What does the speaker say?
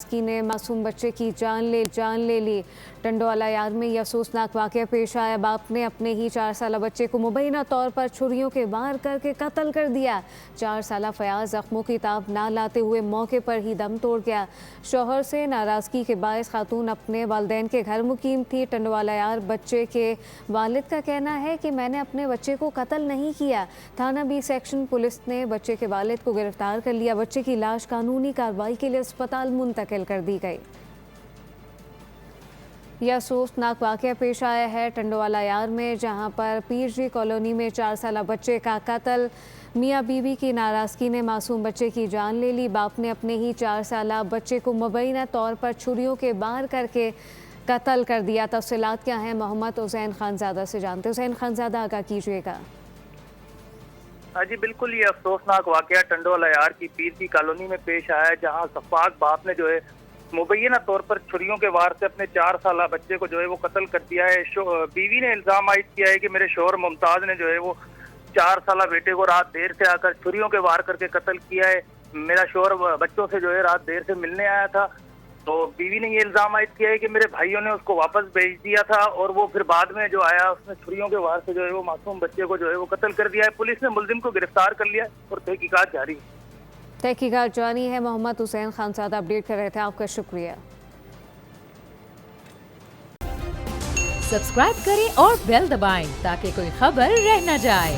की ने मासूम बच्चे की जान ले ली। टंडवाला यार में यह अफसोसनाक वाकया पेश आया। बाप ने अपने ही 4 साला बच्चे को मुबैना तौर पर छुरियों के वार करके कत्ल कर दिया। 4 साला फयाज जख्मों की ताब ना लाते हुए मौके पर ही दम तोड़ गया। शौहर से नाराजगी के बायस खातून अपने वालिदैन के घर मुकीम थी। टंडवाला यार बच्चे के वालिद का कहना है कि मैंने अपने बच्चे को कत्ल नहीं किया। थाना बी सेक्शन पुलिस ने बच्चे के वालिद को गिरफ्तार कर लिया। बच्चे की लाश कानूनी कार्रवाई के लिए अस्पताल मुंतकिल कर दी गई। यह अफसोसनाक वाकया पेश आया है टंडवाला यार में, जहां पर पीरजी कॉलोनी में 4 साला बच्चे का कत्ल। मियाँ बीवी की नाराजगी ने मासूम बच्चे की जान ले ली। बाप ने अपने ही 4 साला बच्चे को मुबैना तौर पर छुरियों के वार करके कत्ल कर दिया। तफसीलात क्या हैं, मोहम्मद हुसैन खानजादा से जानते। हुसैन खानजादा, आगाह कीजिएगा। हाँ जी बिल्कुल, ये अफसोसनाक वाकया टंडवाला यार की पीरजी कॉलोनी में पेश आया है, जहाँ सफाक बाप ने जो है मुबैना तौर पर छुरियों के वार से अपने 4 साला बच्चे को जो है वो कत्ल कर दिया है। बीवी ने इल्जाम आयद किया है कि मेरे शौहर मुमताज ने जो है वो 4 साला बेटे को रात देर से आकर छुरियों के वार करके कत्ल किया है। मेरा शौहर बच्चों से जो है रात देर से मिलने आया था, तो बीवी ने ये इल्जाम आयद किया है कि मेरे भाइयों ने उसको वापस भेज दिया था और वो फिर बाद में जो आया उसने छुरियों के वार से जो है वो मासूम बच्चे को जो है वो कत्ल कर दिया है। पुलिस ने मुलजिम को गिरफ्तार कर लिया और तहकीकात जारी है। तहकीकात जारी है। मोहम्मद हुसैन खानजादा अपडेट कर रहे थे, आपका शुक्रिया। सब्सक्राइब करें और बेल दबाएं ताकि कोई खबर रह न जाए।